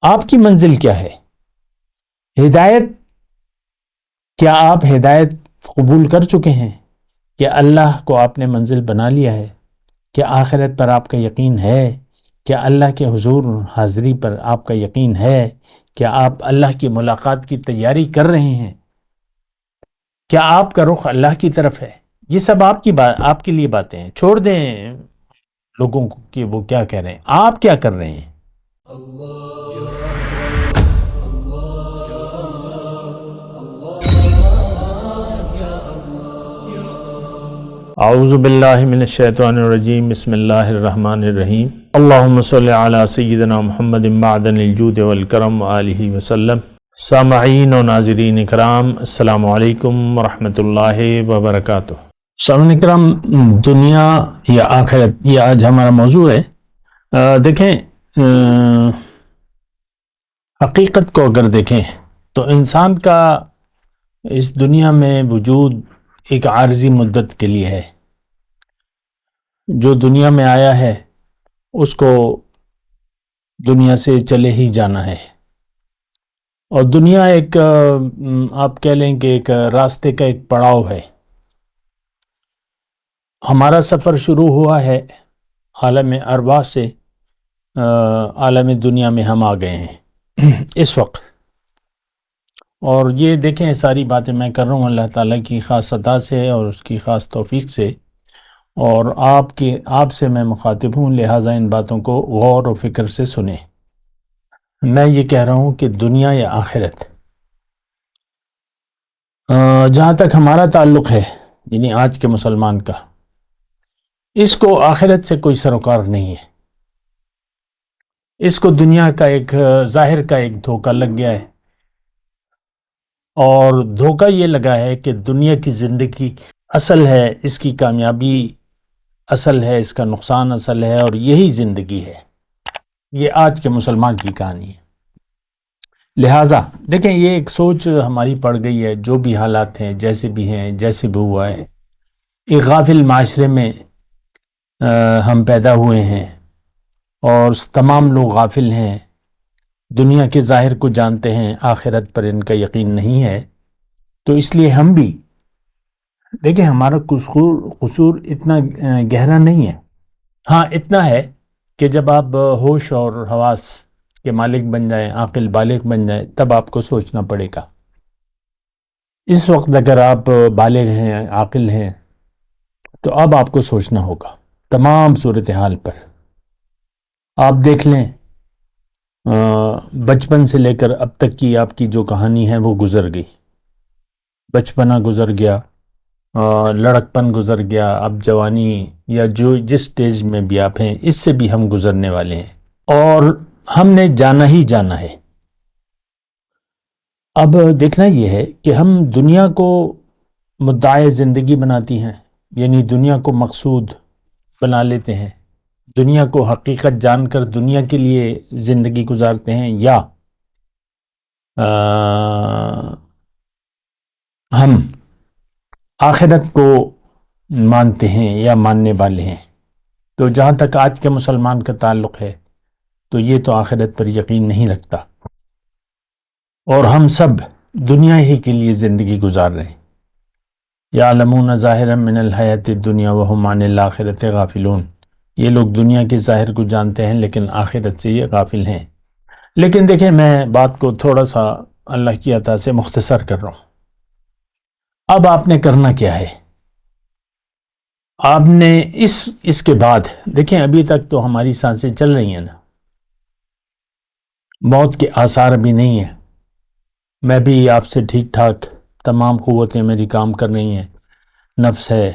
آپ کی منزل کیا ہے؟ ہدایت، کیا آپ ہدایت قبول کر چکے ہیں؟ کیا اللہ کو آپ نے منزل بنا لیا ہے؟ کیا آخرت پر آپ کا یقین ہے؟ کیا اللہ کے حضور حاضری پر آپ کا یقین ہے؟ کیا آپ اللہ کی ملاقات کی تیاری کر رہے ہیں؟ کیا آپ کا رخ اللہ کی طرف ہے؟ یہ سب آپ کے لیے باتیں ہیں، چھوڑ دیں لوگوں کو کہ وہ کیا کہہ رہے ہیں، آپ کیا کر رہے ہیں؟ اعوذ باللہ من الشیطان الرجیم، بسم اللہ الرحمن الرحیم، اللہم صلی علی سیدنا محمد معدن الجود والکرم آلہ وسلم۔ سامعین و ناظرین اکرام، السلام علیکم ورحمۃ اللہ وبرکاتہ۔ سامعین اکرام، دنیا یا آخرت، یہ آج ہمارا موضوع ہے۔ دیکھیں، حقیقت کو اگر دیکھیں تو انسان کا اس دنیا میں وجود ایک عارضی مدت کے لیے ہے۔ جو دنیا میں آیا ہے اس کو دنیا سے چلے ہی جانا ہے، اور دنیا ایک آپ کہہ لیں کہ ایک راستے کا ایک پڑاؤ ہے۔ ہمارا سفر شروع ہوا ہے عالم ارواح سے، عالم دنیا میں ہم آ گئے ہیں اس وقت۔ اور یہ دیکھیں، ساری باتیں میں کر رہا ہوں اللہ تعالیٰ کی خاص عطا سے اور اس کی خاص توفیق سے، اور آپ سے میں مخاطب ہوں، لہٰذا ان باتوں کو غور و فکر سے سنیں۔ میں یہ کہہ رہا ہوں کہ دنیا یا آخرت، جہاں تک ہمارا تعلق ہے، یعنی آج کے مسلمان کا، اس کو آخرت سے کوئی سروکار نہیں ہے۔ اس کو دنیا کا ایک ظاہر کا ایک دھوکہ لگ گیا ہے، اور دھوکہ یہ لگا ہے کہ دنیا کی زندگی اصل ہے، اس کی کامیابی اصل ہے، اس کا نقصان اصل ہے، اور یہی زندگی ہے۔ یہ آج کے مسلمان کی کہانی ہے۔ لہٰذا دیکھیں، یہ ایک سوچ ہماری پڑ گئی ہے، جو بھی حالات ہیں، جیسے بھی ہیں، جیسے بھی ہوا ہے، ایک غافل معاشرے میں ہم پیدا ہوئے ہیں، اور تمام لوگ غافل ہیں، دنیا کے ظاہر کو جانتے ہیں، آخرت پر ان کا یقین نہیں ہے۔ تو اس لیے ہم بھی دیکھیں، ہمارا قصور اتنا گہرا نہیں ہے۔ ہاں اتنا ہے کہ جب آپ ہوش اور حواس کے مالک بن جائیں، عاقل بالغ بن جائیں، تب آپ کو سوچنا پڑے گا۔ اس وقت اگر آپ بالغ ہیں، عاقل ہیں، تو اب آپ کو سوچنا ہوگا تمام صورتحال پر۔ آپ دیکھ لیں، بچپن سے لے کر اب تک کی آپ کی جو کہانی ہے وہ گزر گئی۔ بچپنا گزر گیا، لڑکپن گزر گیا، اب جوانی یا جس سٹیج میں بھی آپ ہیں، اس سے بھی ہم گزرنے والے ہیں، اور ہم نے جانا ہی جانا ہے۔ اب دیکھنا یہ ہے کہ ہم دنیا کو مدعی زندگی بناتی ہیں، یعنی دنیا کو مقصود بنا لیتے ہیں، دنیا کو حقیقت جان کر دنیا کے لیے زندگی گزارتے ہیں، یا ہم آخرت کو مانتے ہیں یا ماننے والے ہیں۔ تو جہاں تک آج کے مسلمان کا تعلق ہے، تو یہ تو آخرت پر یقین نہیں رکھتا، اور ہم سب دنیا ہی کے لیے زندگی گزار رہے ہیں۔ یعلمون ظاہرا من الحیات الدنیا وہم عن الآخرۃ غافلون، یہ لوگ دنیا کے ظاہر کو جانتے ہیں لیکن آخرت سے یہ غافل ہیں۔ لیکن دیکھیں، میں بات کو تھوڑا سا اللہ کی عطا سے مختصر کر رہا ہوں۔ اب آپ نے کرنا کیا ہے؟ آپ نے اس کے بعد دیکھیں، ابھی تک تو ہماری سانسیں چل رہی ہیں نا، موت کے آثار ابھی نہیں ہیں، میں بھی آپ سے ٹھیک ٹھاک، تمام قوتیں میری کام کر رہی ہیں، نفس ہے،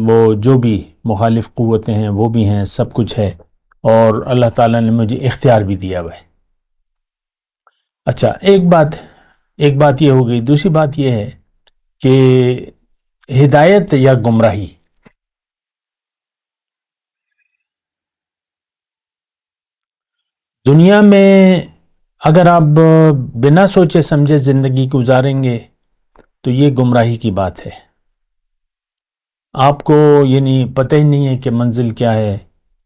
وہ جو بھی مخالف قوتیں ہیں وہ بھی ہیں، سب کچھ ہے، اور اللہ تعالیٰ نے مجھے اختیار بھی دیا ہوا ہے۔ اچھا، ایک بات یہ ہو گئی۔ دوسری بات یہ ہے کہ ہدایت یا گمراہی، دنیا میں اگر آپ بنا سوچے سمجھے زندگی گزاریں گے تو یہ گمراہی کی بات ہے۔ آپ کو یعنی پتہ ہی نہیں ہے کہ منزل کیا ہے،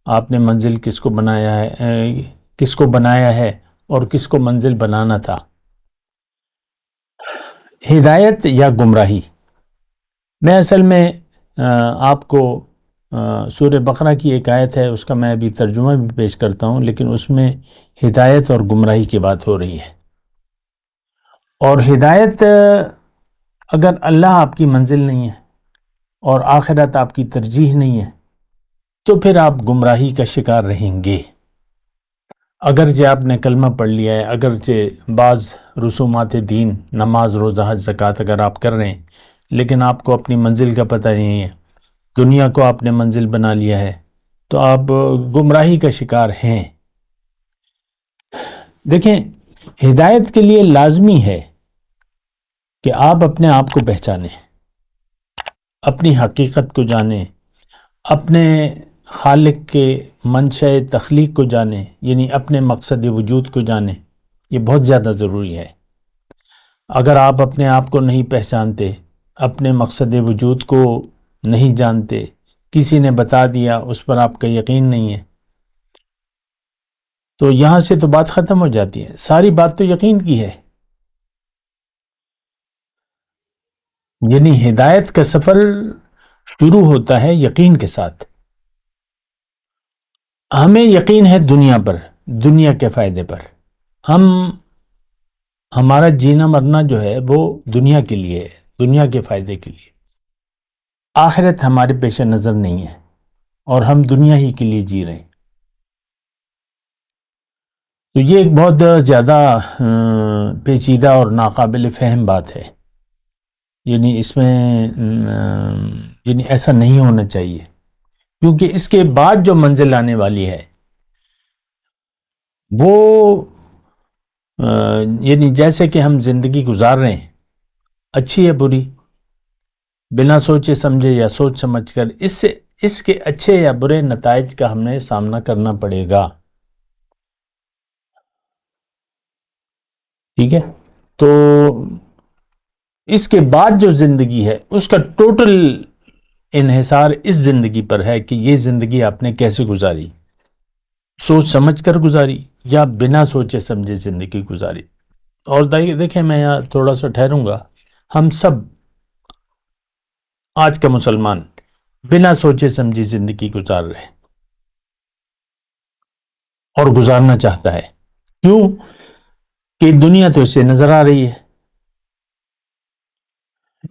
آپ نے منزل کس کو بنایا ہے، کس کو بنایا ہے اور کس کو منزل بنانا تھا. ہدایت یا گمراہی. میں اصل میں آپ کو سورہ بقرہ کی ایک آیت ہے، اس کا میں ابھی ترجمہ بھی پیش کرتا ہوں، لیکن اس میں ہدایت اور گمراہی کی بات ہو رہی ہے. اور ہدایت اگر اللہ آپ کی منزل نہیں ہے اور آخرت آپ کی ترجیح نہیں ہے تو پھر آپ گمراہی کا شکار رہیں گے. اگرچہ آپ نے کلمہ پڑھ لیا ہے، اگرچہ بعض رسومات دین، نماز، روزہ، حج، زکوٰۃ اگر آپ کر رہے ہیں، لیکن آپ کو اپنی منزل کا پتہ نہیں ہے، دنیا کو آپ نے منزل بنا لیا ہے، تو آپ گمراہی کا شکار ہیں. دیکھیں، ہدایت کے لیے لازمی ہے کہ آپ اپنے آپ کو پہچانیں، اپنی حقیقت کو جانیں، اپنے خالق کے منشأ تخلیق کو جانیں، یعنی اپنے مقصد وجود کو جانیں. یہ بہت زیادہ ضروری ہے. اگر آپ اپنے آپ کو نہیں پہچانتے، اپنے مقصد وجود کو نہیں جانتے، کسی نے بتا دیا، اس پر آپ کا یقین نہیں ہے، تو یہاں سے تو بات ختم ہو جاتی ہے. ساری بات تو یقین کی ہے. یعنی ہدایت کا سفر شروع ہوتا ہے یقین کے ساتھ. ہمیں یقین ہے دنیا پر، دنیا کے فائدے پر. ہمارا جینا مرنا جو ہے وہ دنیا کے لیے ہے، دنیا کے فائدے کے لیے. آخرت ہمارے پیش نظر نہیں ہے اور ہم دنیا ہی کے لیے جی رہے ہیں. تو یہ ایک بہت زیادہ پیچیدہ اور ناقابل فہم بات ہے. یعنی اس میں یعنی ایسا نہیں ہونا چاہیے، کیونکہ اس کے بعد جو منزل آنے والی ہے وہ یعنی جیسے کہ ہم زندگی گزار رہے ہیں، اچھی ہے بری، بنا سوچے سمجھے یا سوچ سمجھ کر، اس کے اچھے یا برے نتائج کا ہم نے سامنا کرنا پڑے گا. ٹھیک ہے؟ تو اس کے بعد جو زندگی ہے اس کا ٹوٹل انحصار اس زندگی پر ہے کہ یہ زندگی آپ نے کیسے گزاری، سوچ سمجھ کر گزاری یا بنا سوچے سمجھے زندگی گزاری. اور دیکھیں، میں یہاں تھوڑا سا ٹھہروں گا. ہم سب، آج کا مسلمان، بنا سوچے سمجھے زندگی گزار رہے ہیں اور گزارنا چاہتا ہے. کیوں؟ کہ دنیا تو اسے نظر آ رہی ہے.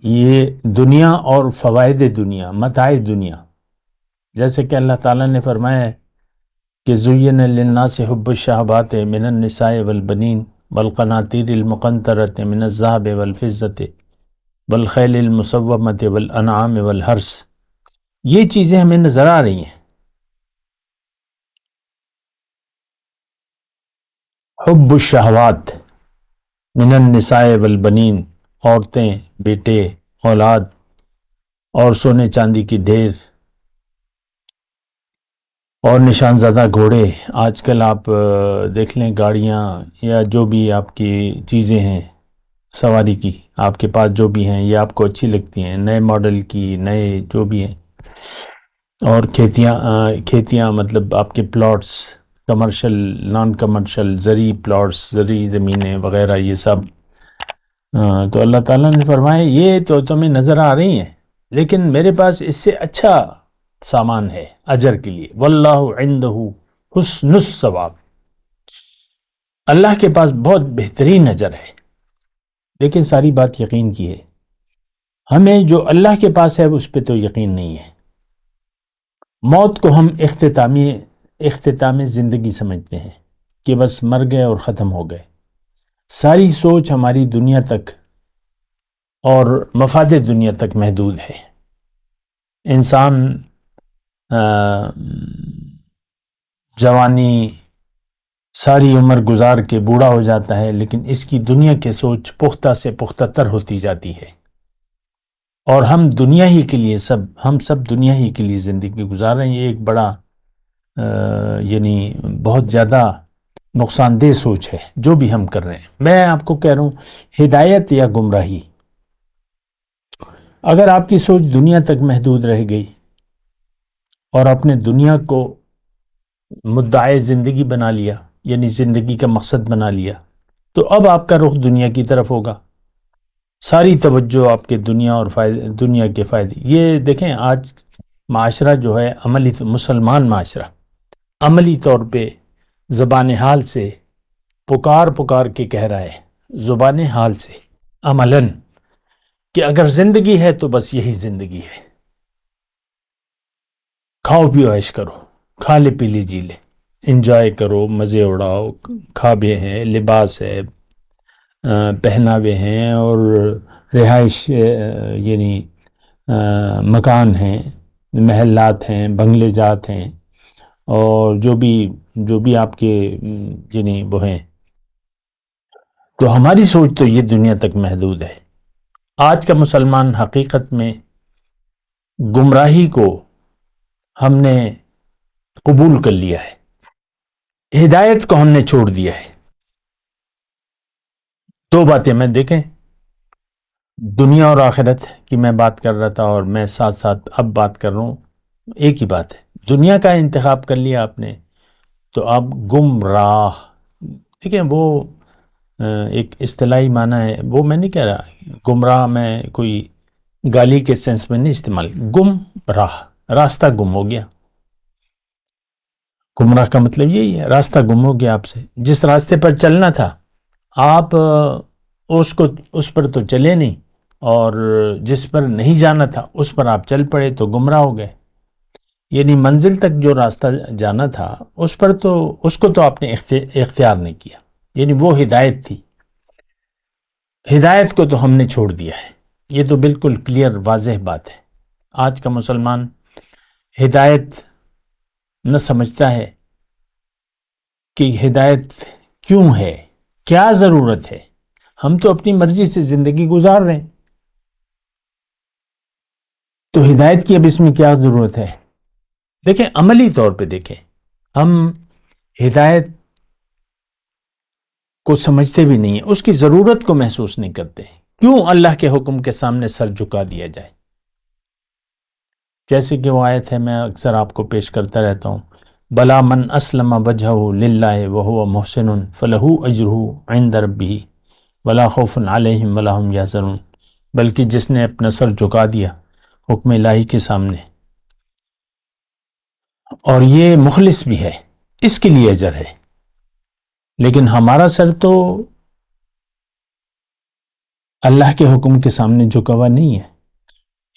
یہ دنیا اور فوائد دنیا، متاع دنیا، جیسے کہ اللہ تعالیٰ نے فرمایا ہے کہ زُيِّنَ لِلنَّاسِ حُبُّ الشَّهَوَاتِ مِنَ النِّسَاءِ وَالْبَنِينَ وَالْقَنَاطِيرِ الْمُقَنطَرَةِ مِنَ الذَّهَبِ وَالْفِضَّةِ وَالْخَيْلِ الْمُسَوَّمَةِ وَالْأَنْعَامِ وَالْحَرْثِ. یہ چیزیں ہمیں نظر آ رہی ہیں. حب الشہوات من النساء والبنین، عورتیں، بیٹے، اولاد اور سونے چاندی کی ڈھیر اور نشان زدہ گھوڑے. آج کل آپ دیکھ لیں، گاڑیاں یا جو بھی آپ کی چیزیں ہیں سواری کی، آپ کے پاس جو بھی ہیں، یہ آپ کو اچھی لگتی ہیں، نئے ماڈل کی، نئے جو بھی ہیں. اور کھیتیاں مطلب آپ کے پلاٹس، کمرشل، نان کمرشل، زرعی پلاٹس، زرعی زمینیں وغیرہ، یہ سب. تو اللہ تعالیٰ نے فرمایا یہ تو تمہیں نظر آ رہی ہیں، لیکن میرے پاس اس سے اچھا سامان ہے اجر کے لیے. واللہ عندہ حسن الثواب. اللہ کے پاس بہت بہترین اجر ہے. لیکن ساری بات یقین کی ہے. ہمیں جو اللہ کے پاس ہے اس پہ تو یقین نہیں ہے. موت کو ہم اختتامی زندگی سمجھتے ہیں کہ بس مر گئے اور ختم ہو گئے. ساری سوچ ہماری دنیا تک اور مفاد دنیا تک محدود ہے. انسان جوانی ساری عمر گزار کے بوڑھا ہو جاتا ہے، لیکن اس کی دنیا کی سوچ پختہ سے پختہ تر ہوتی جاتی ہے. اور ہم سب دنیا ہی کے لیے زندگی گزار رہے ہیں. یہ ایک بڑا یعنی بہت زیادہ نقصان دہ سوچ ہے جو بھی ہم کر رہے ہیں. میں آپ کو کہہ رہا ہوں، ہدایت یا گمراہی. اگر آپ کی سوچ دنیا تک محدود رہ گئی اور اپنے دنیا کو مدعے زندگی بنا لیا یعنی زندگی کا مقصد بنا لیا، تو اب آپ کا رخ دنیا کی طرف ہوگا، ساری توجہ آپ کے دنیا اور دنیا کے فائدے. یہ دیکھیں آج معاشرہ جو ہے عملی مسلمان معاشرہ عملی طور پہ زبان حال سے پکار کے کہہ رہا ہے، زبان حال سے عملاً، کہ اگر زندگی ہے تو بس یہی زندگی ہے، کھاؤ پیو عیش کرو، کھا لے پی لے جی لے، انجوائے کرو، مزے اڑاؤ، کھابے ہیں، لباس ہے، پہناوے ہیں، اور رہائش یعنی مکان ہیں، محلات ہیں، بنگلے جات ہیں، اور جو بھی آپ کے یعنی وہ ہیں. تو ہماری سوچ تو یہ دنیا تک محدود ہے. آج کا مسلمان حقیقت میں گمراہی کو ہم نے قبول کر لیا ہے، ہدایت کو ہم نے چھوڑ دیا ہے. دو باتیں میں دیکھیں، دنیا اور آخرت کی میں بات کر رہا تھا، اور میں ساتھ ساتھ اب بات کر رہا ہوں، ایک ہی بات ہے. دنیا کا انتخاب کر لیا آپ نے تو آپ گمراہ. ٹھیک ہے، وہ ایک اصطلاحی معنی ہے، وہ میں نہیں کہہ رہا گمراہ، میں کوئی گالی کے سینس میں نہیں استعمال. گم راہ، راستہ گم ہو گیا. گمراہ کا مطلب یہی ہے، راستہ گم ہو گیا آپ سے. جس راستے پر چلنا تھا آپ اس پر تو چلے نہیں، اور جس پر نہیں جانا تھا اس پر آپ چل پڑے تو گمراہ ہو گئے. یعنی منزل تک جو راستہ جانا تھا اس کو تو آپ نے اختیار نہیں کیا، یعنی وہ ہدایت تھی، ہدایت کو تو ہم نے چھوڑ دیا ہے. یہ تو بالکل کلیئر واضح بات ہے. آج کا مسلمان ہدایت نہ سمجھتا ہے کہ ہدایت کیوں ہے، کیا ضرورت ہے. ہم تو اپنی مرضی سے زندگی گزار رہے ہیں، تو ہدایت کی اب اس میں کیا ضرورت ہے. دیکھیں عملی طور پہ دیکھیں، ہم ہدایت کو سمجھتے بھی نہیں ہیں، اس کی ضرورت کو محسوس نہیں کرتے. کیوں اللہ کے حکم کے سامنے سر جھکا دیا جائے؟ جیسے کہ وہ آیت ہے، میں اکثر آپ کو پیش کرتا رہتا ہوں، بلا من اسلم وجہہ للہ وہو محسن فلہ اجرہ عند ربہ ولا خوف علیہم ولا ہم یحزنون. بلکہ جس نے اپنا سر جھکا دیا حکم الہی کے سامنے اور یہ مخلص بھی ہے، اس کے لیے اجر ہے. لیکن ہمارا سر تو اللہ کے حکم کے سامنے جھکا ہوا نہیں ہے.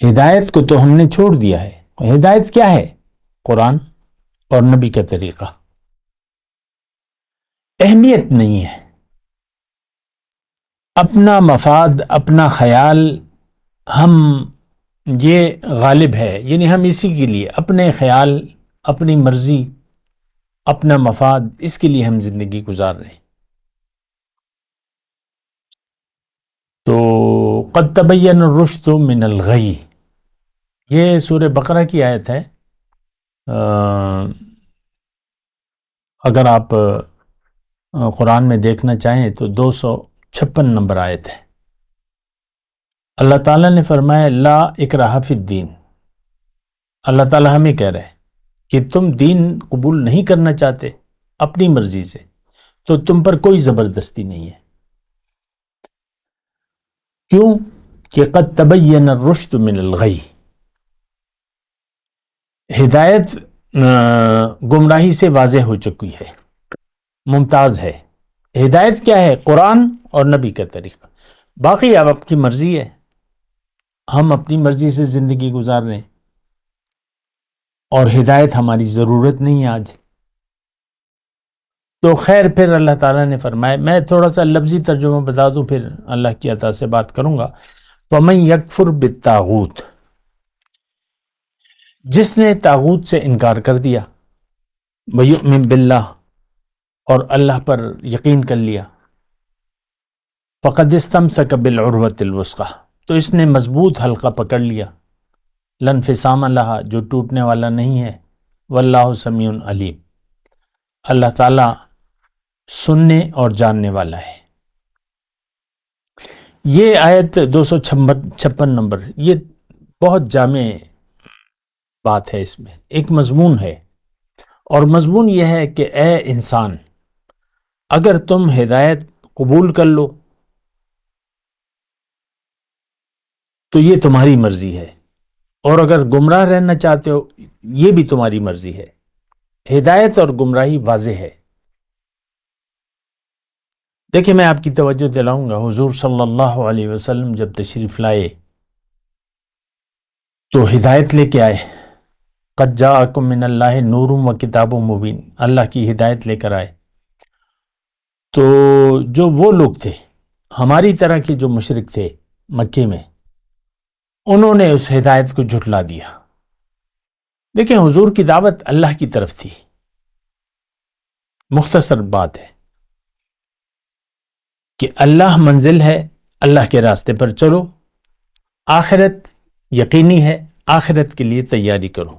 ہدایت کو تو ہم نے چھوڑ دیا ہے. ہدایت کیا ہے؟ قرآن اور نبی کا طریقہ. اہمیت نہیں ہے، اپنا مفاد، اپنا خیال، ہم یہ غالب ہے، یعنی ہم اسی کے لیے اپنے خیال، اپنی مرضی، اپنا مفاد، اس کے لیے ہم زندگی گزار رہے ہیں. تو قد تبین الرشد من الغی، یہ سورہ بقرہ کی آیت ہے. اگر آپ قرآن میں دیکھنا چاہیں تو 256 نمبر آیت ہے. اللہ تعالیٰ نے فرمایا لا اکراہ فی الدین. اللہ تعالیٰ ہمیں کہہ رہے ہیں کہ تم دین قبول نہیں کرنا چاہتے اپنی مرضی سے تو تم پر کوئی زبردستی نہیں ہے. کیوں؟ کہ قد تبین الرشد من الغی، ہدایت گمراہی سے واضح ہو چکی ہے، ممتاز ہے. ہدایت کیا ہے؟ قرآن اور نبی کا طریقہ. باقی اب آپ کی مرضی ہے، ہم اپنی مرضی سے زندگی گزار رہے ہیں، اور ہدایت ہماری ضرورت نہیں ہے آج. تو خیر، پھر اللہ تعالیٰ نے فرمایا، میں تھوڑا سا لفظی ترجمہ بتا دوں پھر اللہ کی عطا سے بات کروں گا. وَمَن يَكْفُرْ بِالطَّاغُوتِ، جس نے طاغوت سے انکار کر دیا، وَيُؤْمِن بِاللَّهِ، اور اللہ پر یقین کر لیا، فَقَدِ اسْتَمْسَكَ بِالْعُرْوَةِ الْوُثْقَىٰ، تو اس نے مضبوط حلقہ پکڑ لیا، لَا انفصام لہا، جو ٹوٹنے والا نہیں ہے، وَاللَّهُ سَمِيعٌ عَلِيمٌ، اللہ تعالیٰ سننے اور جاننے والا ہے. یہ آیت 256 نمبر، یہ بہت جامع بات ہے. اس میں ایک مضمون ہے، اور مضمون یہ ہے کہ اے انسان، اگر تم ہدایت قبول کر لو تو یہ تمہاری مرضی ہے، اور اگر گمراہ رہنا چاہتے ہو یہ بھی تمہاری مرضی ہے۔ ہدایت اور گمراہی واضح ہے۔ دیکھیں میں آپ کی توجہ دلاؤں گا، حضور صلی اللہ علیہ وسلم جب تشریف لائے تو ہدایت لے کے آئے۔ قد جاءکم من اللہ نور و کتاب مبین، اللہ کی ہدایت لے کر آئے۔ تو جو وہ لوگ تھے ہماری طرح کے جو مشرک تھے مکے میں، انہوں نے اس ہدایت کو جھٹلا دیا۔ دیکھیں حضور کی دعوت اللہ کی طرف تھی۔ مختصر بات ہے کہ اللہ منزل ہے، اللہ کے راستے پر چلو، آخرت یقینی ہے، آخرت کے لیے تیاری کرو،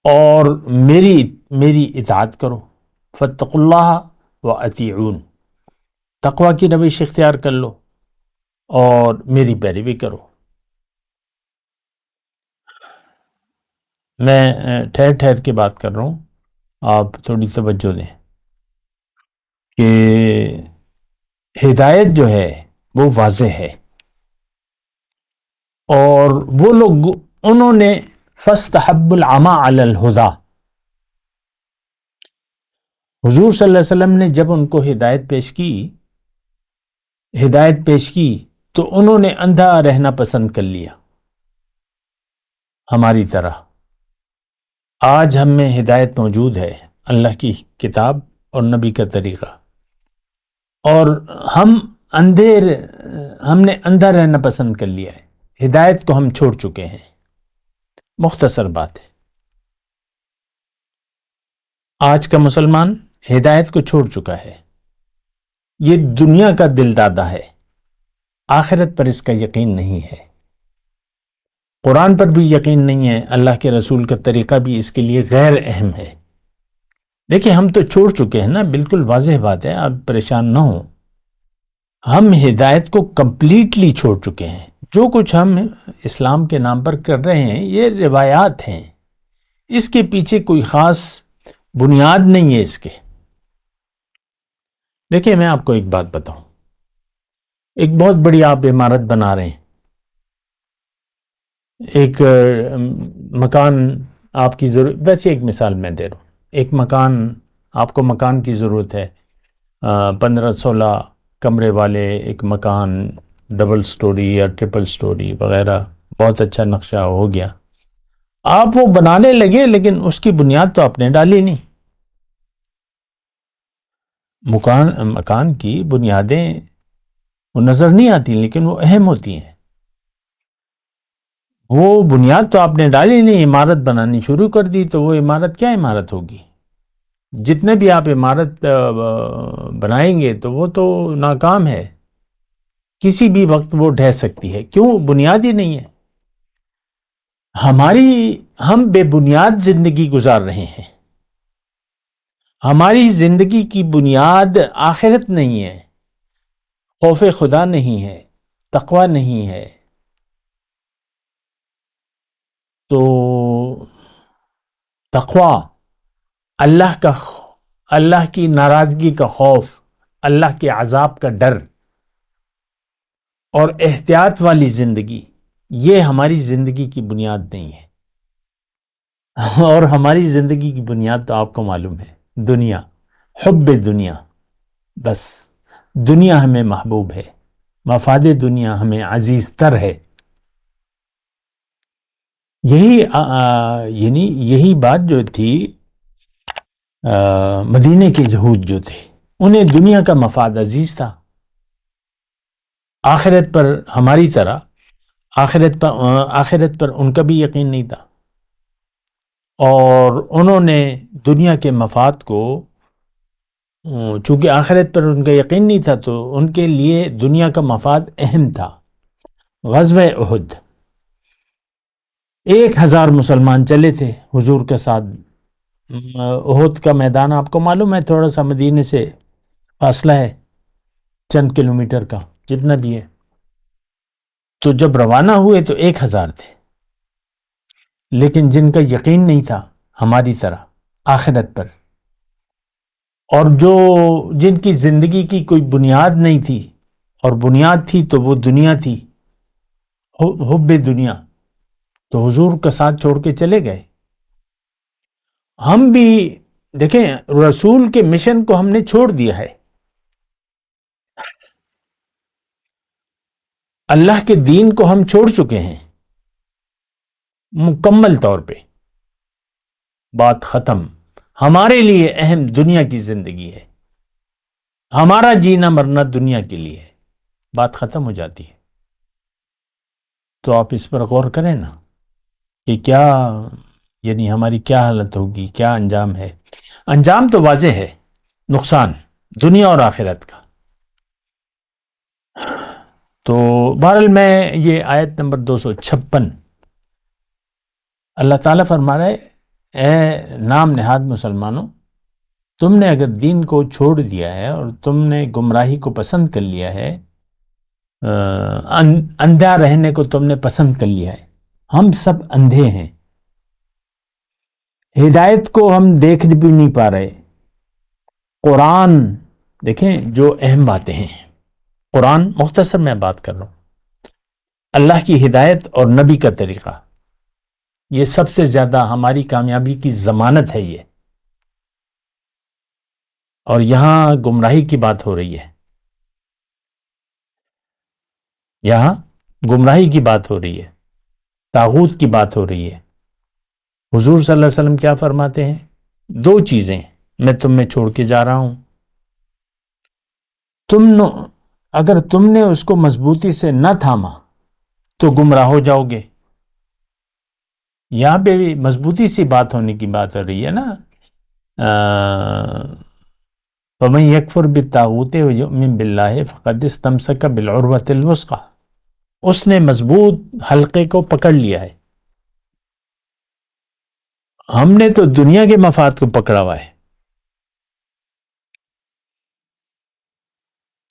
اور میری اطاعت کرو۔ فاتقوا اللہ واطیعون، تقوی کی روش اختیار کر لو اور میری پیروی کرو۔ میں ٹھہر ٹھہر کے بات کر رہا ہوں، آپ تھوڑی توجہ دیں کہ ہدایت جو ہے وہ واضح ہے، اور وہ لوگ انہوں نے فاستحب العمى علی الہدی، حضور صلی اللہ علیہ وسلم نے جب ان کو ہدایت پیش کی تو انہوں نے اندھا رہنا پسند کر لیا، ہماری طرح۔ آج ہم میں ہدایت موجود ہے، اللہ کی کتاب اور نبی کا طریقہ، اور ہم نے اندھا رہنا پسند کر لیا ہے، ہدایت کو ہم چھوڑ چکے ہیں۔ مختصر بات ہے، آج کا مسلمان ہدایت کو چھوڑ چکا ہے، یہ دنیا کا دل دادا ہے، آخرت پر اس کا یقین نہیں ہے، قرآن پر بھی یقین نہیں ہے، اللہ کے رسول کا طریقہ بھی اس کے لیے غیر اہم ہے۔ دیکھیں ہم تو چھوڑ چکے ہیں نا، بالکل واضح بات ہے، آپ پریشان نہ ہوں، ہم ہدایت کو کمپلیٹلی چھوڑ چکے ہیں۔ جو کچھ ہم اسلام کے نام پر کر رہے ہیں یہ روایات ہیں، اس کے پیچھے کوئی خاص بنیاد نہیں ہے اس کے۔ دیکھیں میں آپ کو ایک بات بتاؤں، ایک بہت بڑی آپ عمارت بنا رہے ہیں، ایک مکان آپ کی ضرورت، ویسے ایک مثال میں دے رہا ہوں، ایک مکان آپ کو مکان کی ضرورت ہے، 15-16 کمرے والے ایک مکان، ڈبل سٹوری یا ٹرپل سٹوری وغیرہ، بہت اچھا نقشہ ہو گیا، آپ وہ بنانے لگے لیکن اس کی بنیاد تو آپ نے ڈالی نہیں۔ مکان کی بنیادیں وہ نظر نہیں آتی لیکن وہ اہم ہوتی ہیں، وہ بنیاد تو آپ نے ڈالی نہیں، عمارت بنانی شروع کر دی تو وہ عمارت کیا عمارت ہوگی؟ جتنے بھی آپ عمارت بنائیں گے تو وہ تو ناکام ہے، کسی بھی وقت وہ ڈھہ سکتی ہے، کیوں؟ بنیاد ہی نہیں ہے۔ ہم بے بنیاد زندگی گزار رہے ہیں، ہماری زندگی کی بنیاد آخرت نہیں ہے، خوف خدا نہیں ہے، تقوی نہیں ہے، تو تقوی اللہ کی ناراضگی کا خوف، اللہ کے عذاب کا ڈر اور احتیاط والی زندگی، یہ ہماری زندگی کی بنیاد نہیں ہے۔ اور ہماری زندگی کی بنیاد تو آپ کو معلوم ہے، دنیا، حب دنیا، بس دنیا ہمیں محبوب ہے، مفاد دنیا ہمیں عزیز تر ہے۔ یہی بات جو تھی، مدینے کے یہود جو تھے انہیں دنیا کا مفاد عزیز تھا، آخرت پر ہماری طرح آخرت پر ان کا بھی یقین نہیں تھا، اور انہوں نے دنیا کے مفاد کو، چونکہ آخرت پر ان کا یقین نہیں تھا تو ان کے لیے دنیا کا مفاد اہم تھا۔ غزوہ احد 1000 مسلمان چلے تھے حضور کے ساتھ، احد کا میدان آپ کو معلوم ہے، تھوڑا سا مدینے سے فاصلہ ہے، چند کلومیٹر کا جتنا بھی ہے، تو جب روانہ ہوئے تو 1000 تھے، لیکن جن کا یقین نہیں تھا ہماری طرح آخرت پر، اور جن کی زندگی کی کوئی بنیاد نہیں تھی، اور بنیاد تھی تو وہ دنیا تھی، حب دنیا، تو حضور کا ساتھ چھوڑ کے چلے گئے۔ ہم بھی دیکھیں، رسول کے مشن کو ہم نے چھوڑ دیا ہے، اللہ کے دین کو ہم چھوڑ چکے ہیں مکمل طور پہ۔ بات ختم۔ ہمارے لیے اہم دنیا کی زندگی ہے، ہمارا جینا مرنا دنیا کے لیے ہے، بات ختم ہو جاتی ہے۔ تو آپ اس پر غور کریں نا کہ کیا، یعنی ہماری کیا حالت ہوگی، کیا انجام ہے۔ انجام تو واضح ہے، نقصان دنیا اور آخرت کا۔ تو بہرحال میں یہ آیت نمبر 256، اللہ تعالیٰ فرما رہا ہے، اے نام نہاد مسلمانوں، تم نے اگر دین کو چھوڑ دیا ہے اور تم نے گمراہی کو پسند کر لیا ہے، اندھا رہنے کو تم نے پسند کر لیا ہے۔ ہم سب اندھے ہیں، ہدایت کو ہم دیکھ بھی نہیں پا رہے۔ قرآن دیکھیں، جو اہم باتیں ہیں، قرآن مختصر میں بات کر رہا ہوں، اللہ کی ہدایت اور نبی کا طریقہ، یہ سب سے زیادہ ہماری کامیابی کی ضمانت ہے یہ۔ اور یہاں گمراہی کی بات ہو رہی ہے، یہاں گمراہی کی بات ہو رہی ہے، طاغوت کی بات ہو رہی ہے۔ حضور صلی اللہ علیہ وسلم کیا فرماتے ہیں؟ دو چیزیں میں تم میں چھوڑ کے جا رہا ہوں، اگر تم نے اس کو مضبوطی سے نہ تھاما تو گمراہ ہو جاؤ گے۔ یہاں پہ بھی مضبوطی سے بات ہونے کی بات ہو رہی ہے نا۔ فَمَن يَكْفُرْ بِالطَّاغُوتِ وَيُؤْمِن بِاللَّهِ فَقَدِ اسْتَمْسَكَ بِالْعُرْوَةِ الْوُثْقَىٰ، اس نے مضبوط حلقے کو پکڑ لیا ہے۔ ہم نے تو دنیا کے مفاد کو پکڑا ہوا ہے،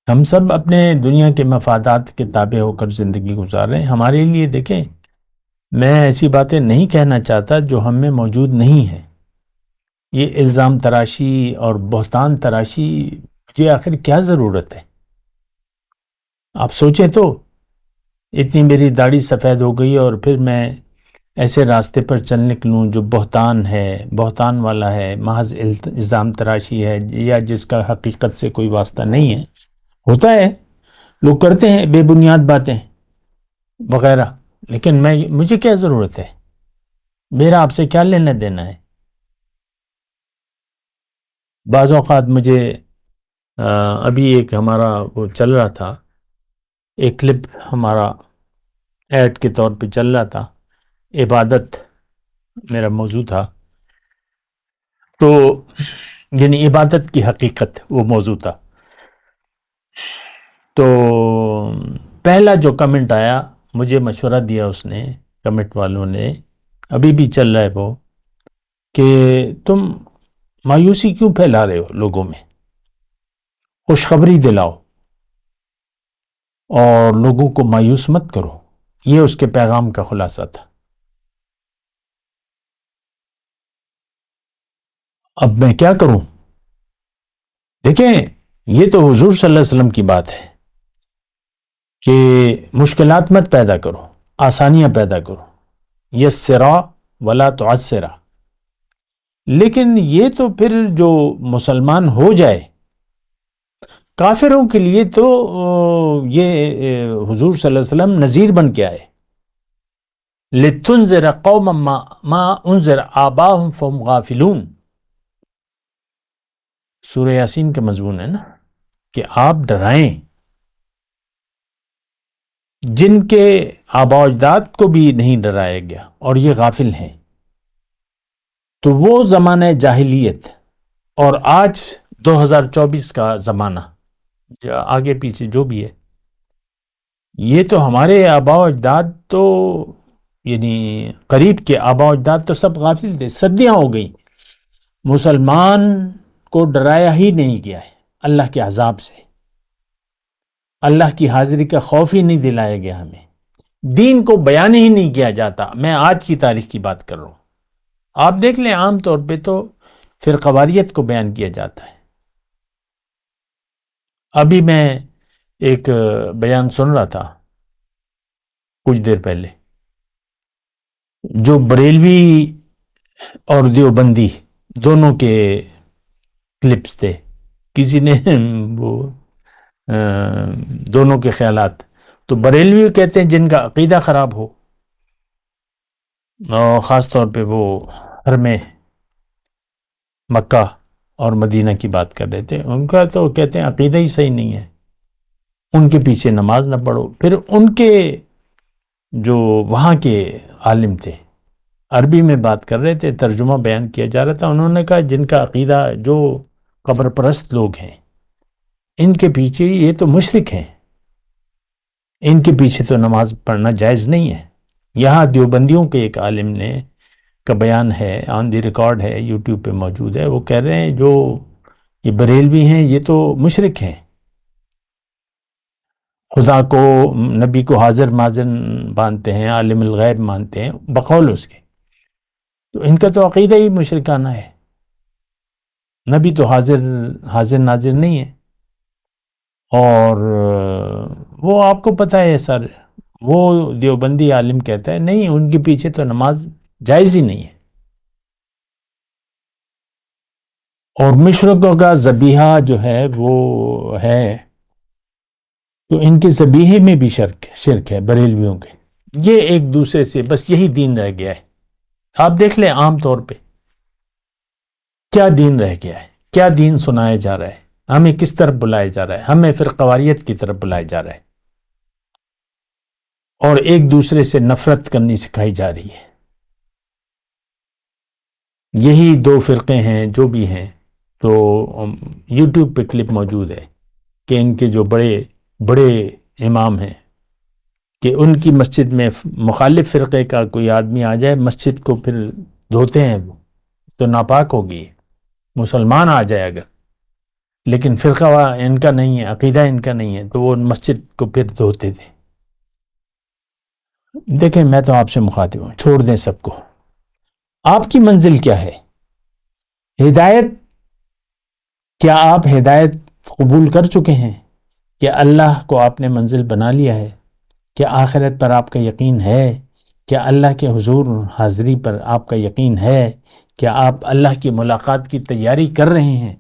ہم سب اپنے دنیا کے مفادات کے تابع ہو کر زندگی گزار رہے ہیں۔ ہمارے لیے دیکھیں، میں ایسی باتیں نہیں کہنا چاہتا جو ہم میں موجود نہیں ہیں۔ یہ الزام تراشی اور بہتان تراشی مجھے آخر کیا ضرورت ہے؟ آپ سوچیں تو، اتنی میری داڑھی سفید ہو گئی اور پھر میں ایسے راستے پر چل نکلوں جو بہتان ہے، بہتان والا ہے، محض الزام تراشی ہے، یا جس کا حقیقت سے کوئی واسطہ نہیں ہے۔ ہوتا ہے، لوگ کرتے ہیں بے بنیاد باتیں وغیرہ، لیکن مجھے کیا ضرورت ہے؟ میرا آپ سے کیا لینا دینا ہے؟ بعض اوقات مجھے ابھی ایک ہمارا وہ چل رہا تھا، ایک کلپ ہمارا ایڈ کے طور پہ چل رہا تھا، عبادت میرا موضوع تھا، تو یعنی عبادت کی حقیقت وہ موضوع تھا۔ تو پہلا جو کمنٹ آیا، مجھے مشورہ دیا اس نے، کمنٹ والوں نے، ابھی بھی چل رہا ہے وہ، کہ تم مایوسی کیوں پھیلا رہے ہو لوگوں میں، خوشخبری دلاؤ اور لوگوں کو مایوس مت کرو۔ یہ اس کے پیغام کا خلاصہ تھا۔ اب میں کیا کروں؟ دیکھیں، یہ تو حضور صلی اللہ علیہ وسلم کی بات ہے کہ مشکلات مت پیدا کرو، آسانیاں پیدا کرو، یسرا ولا تعسرا۔ لیکن یہ تو پھر جو مسلمان ہو جائے، کافروں کے لیے تو یہ حضور صلی اللہ علیہ وسلم نذیر بن کے آئے، لِتُنذِرَ قَوْمًا مَا أُنذِرَ آبَاؤُهُمْ فَهُمْ غَافِلُونَ، سورہ یاسین کا مضمون ہے نا، کہ آپ ڈرائیں جن کے آباء و اجداد کو بھی نہیں ڈرایا گیا اور یہ غافل ہیں۔ تو وہ زمانہ جاہلیت اور آج 2024 کا زمانہ، یا آگے پیچھے جو بھی ہے، یہ تو ہمارے آباء و اجداد تو، یعنی قریب کے آباء و اجداد تو سب غافل تھے، صدیاں ہو گئی، مسلمان کو ڈرایا ہی نہیں گیا ہے اللہ کے عذاب سے، اللہ کی حاضری کا خوف ہی نہیں دلایا گیا ہمیں، دین کو بیان ہی نہیں کیا جاتا۔ میں آج کی تاریخ کی بات کر رہا ہوں، آپ دیکھ لیں، عام طور پہ تو فرقواریت کو بیان کیا جاتا ہے، ابھی میں ایک بیان سن رہا تھا کچھ دیر پہلے، جو بریلوی اور دیوبندی دونوں کے کلپس تھے، کسی نے وہ دونوں کے خیالات، تو بریلوی کہتے ہیں جن کا عقیدہ خراب ہو، اور خاص طور پہ وہ حرم مکہ اور مدینہ کی بات کر رہے تھے، ان کا تو کہتے ہیں عقیدہ ہی صحیح نہیں ہے، ان کے پیچھے نماز نہ پڑھو۔ پھر ان کے جو وہاں کے عالم تھے عربی میں بات کر رہے تھے، ترجمہ بیان کیا جا رہا تھا، انہوں نے کہا جن کا عقیدہ جو قبر پرست لوگ ہیں ان کے پیچھے یہ تو مشرک ہیں، ان کے پیچھے تو نماز پڑھنا جائز نہیں ہے۔ یہاں دیوبندیوں کے ایک عالم نے کا بیان ہے، آن دی ریکارڈ ہے، یوٹیوب پہ موجود ہے، وہ کہہ رہے ہیں جو یہ بریلوی ہیں یہ تو مشرک ہیں، خدا کو نبی کو حاضر ناظر مانتے ہیں، عالم الغیب مانتے ہیں بقول اس کے، تو ان کا تو عقیدہ ہی مشرکانہ ہے، نبی تو حاضر ناظر نہیں ہے۔ اور وہ آپ کو پتہ ہے سر، وہ دیوبندی عالم کہتا ہے نہیں ان کے پیچھے تو نماز جائز ہی نہیں ہے، اور مشرکوں کا ذبیحہ جو ہے وہ ہے، تو ان کے ذبیحے میں بھی شرک ہے بریلویوں کے، یہ ایک دوسرے سے بس یہی دین رہ گیا ہے۔ آپ دیکھ لیں عام طور پہ کیا دین رہ گیا ہے، کیا دین سنایا جا رہا ہے، ہمیں کس طرف بلایا جا رہا ہے، ہمیں فرقواریت کی طرف بلایا جا رہا ہے، اور ایک دوسرے سے نفرت کرنی سکھائی جا رہی ہے۔ یہی دو فرقے ہیں جو بھی ہیں، تو یوٹیوب پہ کلپ موجود ہے کہ ان کے جو بڑے بڑے امام ہیں کہ ان کی مسجد میں مخالف فرقے کا کوئی آدمی آ جائے مسجد کو، پھر دھوتے ہیں، وہ تو ناپاک ہوگی، مسلمان آ جائے اگر، لیکن فرقہ ان کا نہیں ہے، عقیدہ ان کا نہیں ہے، تو وہ مسجد کو پھر دھوتے تھے۔ دیکھیں میں تو آپ سے مخاطب ہوں، چھوڑ دیں سب کو، آپ کی منزل کیا ہے؟ ہدایت، کیا آپ ہدایت قبول کر چکے ہیں؟ کیا اللہ کو آپ نے منزل بنا لیا ہے؟ کیا آخرت پر آپ کا یقین ہے؟ کیا اللہ کے حضور حاضری پر آپ کا یقین ہے؟ کیا آپ اللہ کی ملاقات کی تیاری کر رہے ہیں؟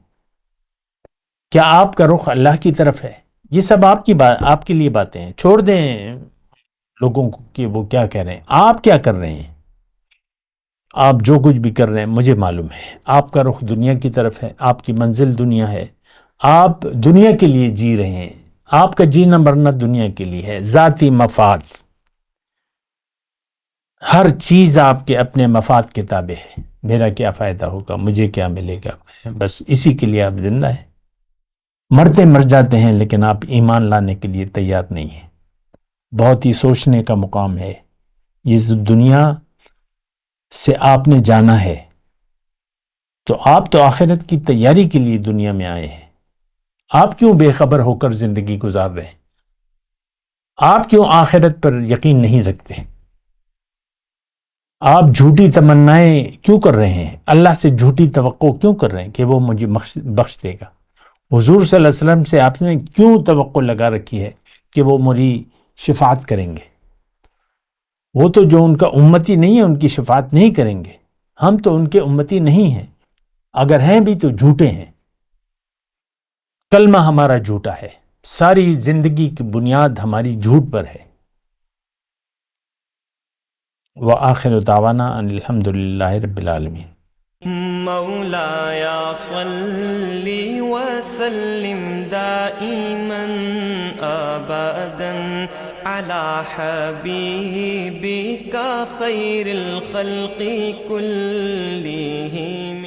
کیا آپ کا رخ اللہ کی طرف ہے؟ یہ سب آپ کے لیے باتیں ہیں، چھوڑ دیں لوگوں کو کہ وہ کیا کہہ رہے ہیں، آپ کیا کر رہے ہیں؟ آپ جو کچھ بھی کر رہے ہیں مجھے معلوم ہے، آپ کا رخ دنیا کی طرف ہے، آپ کی منزل دنیا ہے، آپ دنیا کے لیے جی رہے ہیں، آپ کا جینا مرنا دنیا کے لیے ہے، ذاتی مفاد، ہر چیز آپ کے اپنے مفاد کے تابع ہے، میرا کیا فائدہ ہوگا، مجھے کیا ملے گا، بس اسی کے لیے آپ زندہ ہیں، مرتے مر جاتے ہیں، لیکن آپ ایمان لانے کے لیے تیار نہیں ہیں۔ بہت ہی سوچنے کا مقام ہے، یہ دنیا سے آپ نے جانا ہے، تو آپ تو آخرت کی تیاری کے لیے دنیا میں آئے ہیں، آپ کیوں بے خبر ہو کر زندگی گزار رہے ہیں؟ آپ کیوں آخرت پر یقین نہیں رکھتے؟ آپ جھوٹی تمنائیں کیوں کر رہے ہیں؟ اللہ سے جھوٹی توقع کیوں کر رہے ہیں کہ وہ مجھے بخش دے گا؟ حضور صلی اللہ علیہ وسلم سے آپ نے کیوں توقع لگا رکھی ہے کہ وہ میری شفاعت کریں گے؟ وہ تو جو ان کا امتی نہیں ہے ان کی شفاعت نہیں کریں گے، ہم تو ان کے امتی نہیں ہیں، اگر ہیں بھی تو جھوٹے ہیں، کلمہ ہمارا جھوٹا ہے، ساری زندگی کی بنیاد ہماری جھوٹ پر ہے۔ وآخر دعوانا ان الحمدللہ رب العالمین۔ مولایا صلی وسلم دائما ابدا على حبیبک خیر الخلق کلہم۔